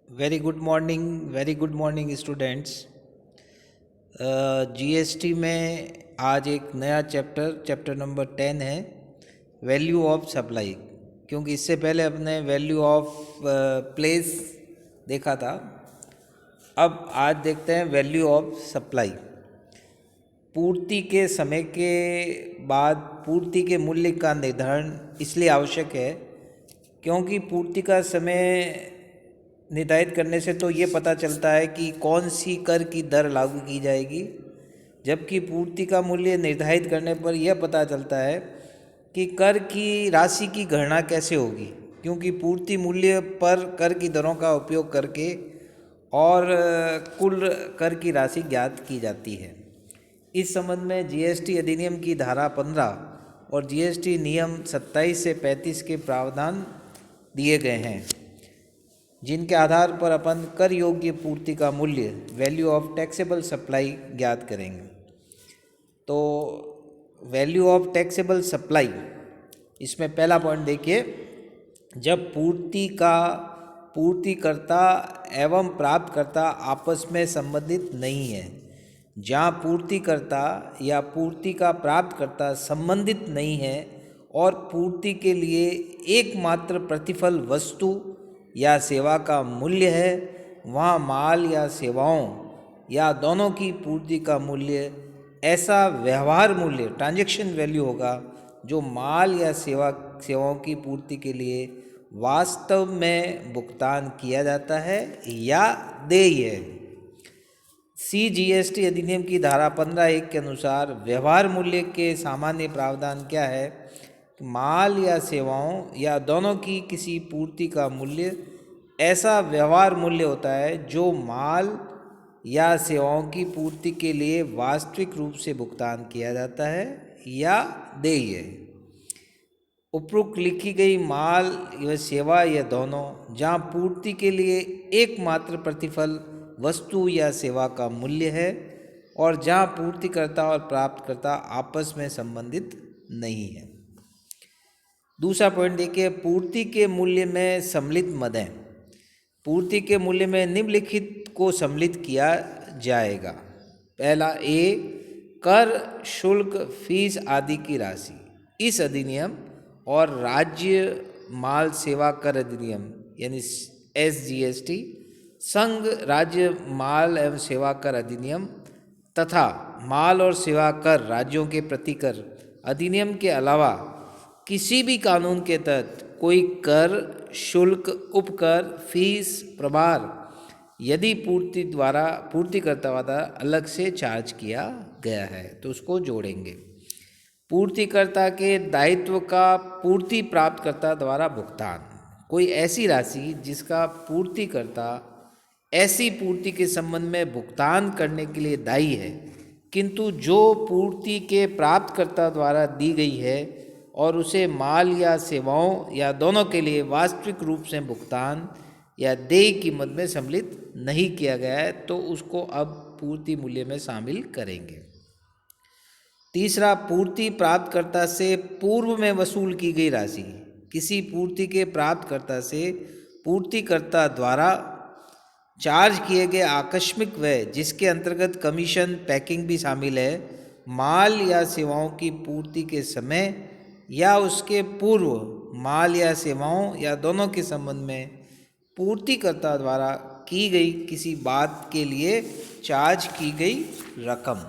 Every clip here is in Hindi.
Very good morning students. GST में आज एक नया चैप्टर नंबर 10 है, वैल्यू ऑफ सप्लाई। क्योंकि इससे पहले अपने वैल्यू ऑफ प्लेस देखा था, अब आज देखते हैं वैल्यू ऑफ सप्लाई। पूर्ति के समय के बाद पूर्ति के मूल्य का निर्धारण इसलिए आवश्यक है क्योंकि पूर्ति का समय निर्धारित करने से तो ये पता चलता है कि कौन सी कर की दर लागू की जाएगी, जबकि पूर्ति का मूल्य निर्धारित करने पर यह पता चलता है कि कर की राशि की गणना कैसे होगी, क्योंकि पूर्ति मूल्य पर कर की दरों का उपयोग करके और कुल कर की राशि ज्ञात की जाती है। इस संबंध में जीएसटी अधिनियम की धारा 15 और जीएसटी नियम 27 से 35 के प्रावधान दिए गए हैं, जिनके आधार पर अपन कर योग्य पूर्ति का मूल्य वैल्यू ऑफ टैक्सेबल सप्लाई ज्ञात करेंगे। तो वैल्यू ऑफ टैक्सेबल सप्लाई, इसमें पहला पॉइंट देखिए, जब पूर्तिकर्ता एवं प्राप्तकर्ता आपस में संबंधित नहीं है। जहाँ पूर्तिकर्ता या पूर्ति का प्राप्तकर्ता संबंधित नहीं है और पूर्ति के लिए एकमात्र प्रतिफल वस्तु या सेवा का मूल्य है, वहाँ माल या सेवाओं या दोनों की पूर्ति का मूल्य ऐसा व्यवहार मूल्य ट्रांजैक्शन वैल्यू होगा जो माल या सेवाओं की पूर्ति के लिए वास्तव में भुगतान किया जाता है या देय है। CGST अधिनियम की धारा 15(1) के अनुसार व्यवहार मूल्य के सामान्य प्रावधान क्या है? माल या सेवाओं या दोनों की किसी पूर्ति का मूल्य ऐसा व्यवहार मूल्य होता है जो माल या सेवाओं की पूर्ति के लिए वास्तविक रूप से भुगतान किया जाता है या देय है। उपरोक्त लिखी गई माल या सेवा या दोनों, जहाँ पूर्ति के लिए एकमात्र प्रतिफल वस्तु या सेवा का मूल्य है और जहाँ पूर्तिकर्ता और प्राप्तकर्ता आपस में संबंधित नहीं है। दूसरा पॉइंट देखिए, पूर्ति के मूल्य में सम्मिलित मदें। पूर्ति के मूल्य में निम्नलिखित को सम्मिलित किया जाएगा। पहला, ए, कर, शुल्क, फीस आदि की राशि। इस अधिनियम और राज्य माल सेवा कर अधिनियम यानी SGST, संघ राज्य माल एवं सेवा कर अधिनियम तथा माल और सेवा कर राज्यों के प्रतिकर अधिनियम के अलावा किसी भी कानून के तहत कोई कर, शुल्क, उपकर, फीस, प्रभार यदि पूर्तिकर्ता द्वारा अलग से चार्ज किया गया है तो उसको जोड़ेंगे। पूर्तिकर्ता के दायित्व का पूर्ति प्राप्तकर्ता द्वारा भुगतान, कोई ऐसी राशि जिसका पूर्तिकर्ता ऐसी पूर्ति के संबंध में भुगतान करने के लिए दायी है, किंतु जो पूर्ति के प्राप्तकर्ता द्वारा दी गई है और उसे माल या सेवाओं या दोनों के लिए वास्तविक रूप से भुगतान या देय कीमत में सम्मिलित नहीं किया गया है, तो उसको अब पूर्ति मूल्य में शामिल करेंगे। तीसरा, पूर्ति प्राप्तकर्ता से पूर्व में वसूल की गई राशि। किसी पूर्ति के प्राप्तकर्ता से पूर्तिकर्ता द्वारा चार्ज किए गए आकस्मिक व्यय, जिसके अंतर्गत कमीशन, पैकिंग भी शामिल है, माल या सेवाओं की पूर्ति के समय या उसके पूर्व माल या सेवाओं या दोनों के संबंध में पूर्तिकर्ता द्वारा की गई किसी बात के लिए चार्ज की गई रकम।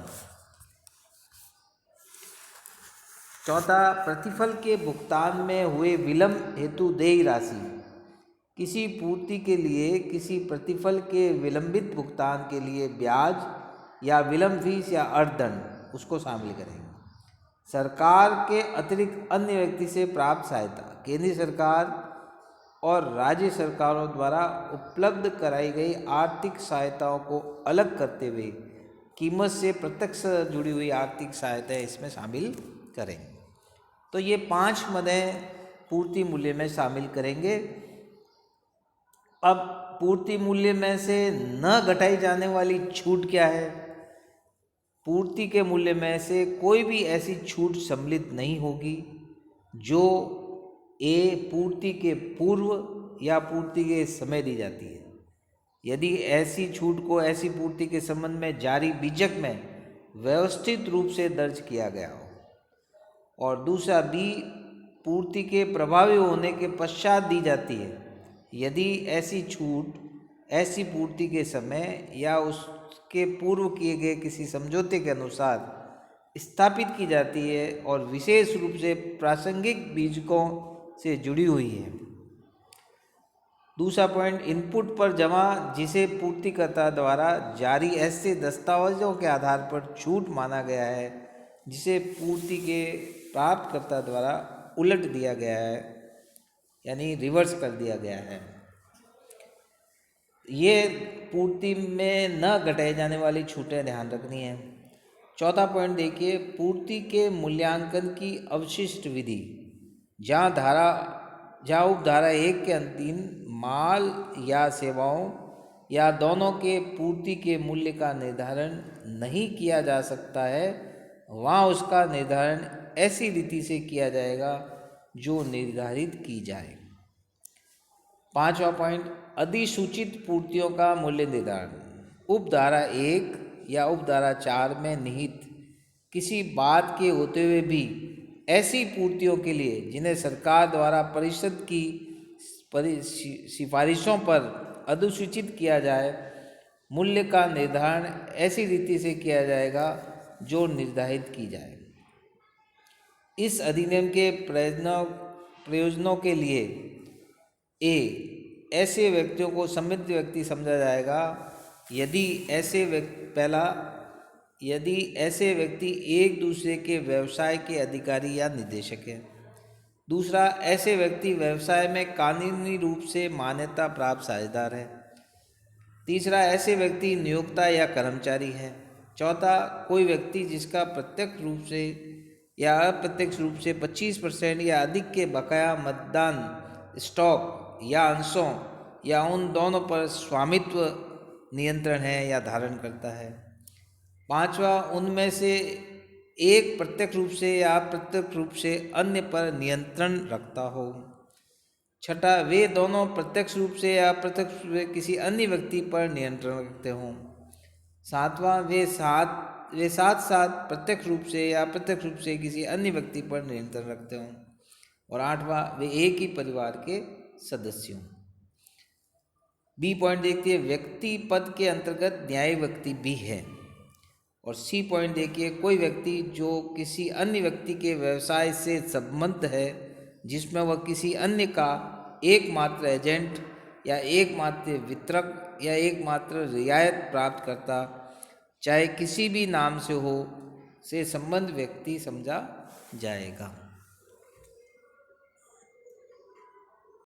चौथा, प्रतिफल के भुगतान में हुए विलंब हेतु देय राशि। किसी पूर्ति के लिए किसी प्रतिफल के विलंबित भुगतान के लिए ब्याज या विलंब फीस या अर्थदंड उसको शामिल करेंगे। सरकार के अतिरिक्त अन्य व्यक्ति से प्राप्त सहायता, केंद्रीय सरकार और राज्य सरकारों द्वारा उपलब्ध कराई गई आर्थिक सहायताओं को अलग करते हुए कीमत से प्रत्यक्ष जुड़ी हुई आर्थिक सहायता इसमें शामिल करेंगे। तो ये 5 मदें पूर्ति मूल्य में शामिल करेंगे। अब पूर्ति मूल्य में से न घटाई जाने वाली छूट क्या है? पूर्ति के मूल्य में से कोई भी ऐसी छूट सम्मिलित नहीं होगी जो पूर्ति के पूर्व या पूर्ति के समय दी जाती है। यदि ऐसी छूट को ऐसी पूर्ति के संबंध में जारी बीजक में व्यवस्थित रूप से दर्ज किया गया हो। और दूसरा बी, पूर्ति के प्रभावी होने के पश्चात दी जाती है, यदि ऐसी छूट ऐसी पूर्ति के समय या उसके पूर्व किए गए किसी समझौते के अनुसार स्थापित की जाती है और विशेष रूप से प्रासंगिक बीजकों से जुड़ी हुई है। दूसरा पॉइंट, इनपुट पर जमा जिसे पूर्तिकर्ता द्वारा जारी ऐसे दस्तावेजों के आधार पर छूट माना गया है जिसे पूर्ति के प्राप्तकर्ता द्वारा उलट दिया गया है, यानी रिवर्स कर दिया गया है। ये पूर्ति में न घटाई जाने वाली छूटें ध्यान रखनी है। चौथा पॉइंट देखिए, पूर्ति के मूल्यांकन की अवशिष्ट विधि। जहाँ उपधारा 1 के अंतिम माल या सेवाओं या दोनों के पूर्ति के मूल्य का निर्धारण नहीं किया जा सकता है, वहाँ उसका निर्धारण ऐसी रीति से किया जाएगा जो निर्धारित की जाए। पांचवा पॉइंट, अधिसूचित पूर्तियों का मूल्य निर्धारण। उपधारा 1 या उपधारा 4 में निहित किसी बात के होते हुए भी ऐसी पूर्तियों के लिए जिन्हें सरकार द्वारा परिषद की सिफारिशों पर अधिसूचित किया जाए, मूल्य का निर्धारण ऐसी रीति से किया जाएगा जो निर्धारित की जाए। इस अधिनियम के प्रयोजनों के लिए ऐसे व्यक्तियों को समृद्ध व्यक्ति समझा जाएगा यदि ऐसे व्यक्ति एक दूसरे के व्यवसाय के अधिकारी या निदेशक हैं। दूसरा, ऐसे व्यक्ति व्यवसाय में कानूनी रूप से मान्यता प्राप्त साझेदार है। तीसरा, ऐसे व्यक्ति नियोक्ता या कर्मचारी है। चौथा, कोई व्यक्ति जिसका प्रत्यक्ष रूप से या अप्रत्यक्ष रूप से 25% या अधिक के बकाया मतदान स्टॉक या अंशों या उन दोनों पर स्वामित्व नियंत्रण है या धारण करता है। पांचवा, उनमें से एक प्रत्यक्ष रूप से या अप्रत्यक्ष रूप से अन्य पर नियंत्रण रखता हो। छठा, वे दोनों प्रत्यक्ष रूप से या अप्रत्यक्ष रूप से किसी अन्य व्यक्ति पर नियंत्रण रखते हों। सातवां, वे साथ साथ प्रत्यक्ष रूप से या अप्रत्यक्ष रूप से किसी अन्य व्यक्ति पर नियंत्रण रखते हों। और आठवां, वे एक ही परिवार के सदस्य हों। बी पॉइंट देखिए, व्यक्ति पद के अंतर्गत न्यायी व्यक्ति भी है। और सी पॉइंट देखिए, कोई व्यक्ति जो किसी अन्य व्यक्ति के व्यवसाय से संबद्ध है जिसमें वह किसी अन्य का एकमात्र एजेंट या एकमात्र वितरक या एकमात्र रियायत प्राप्त करता, चाहे किसी भी नाम से हो, से संबद्ध व्यक्ति समझा जाएगा।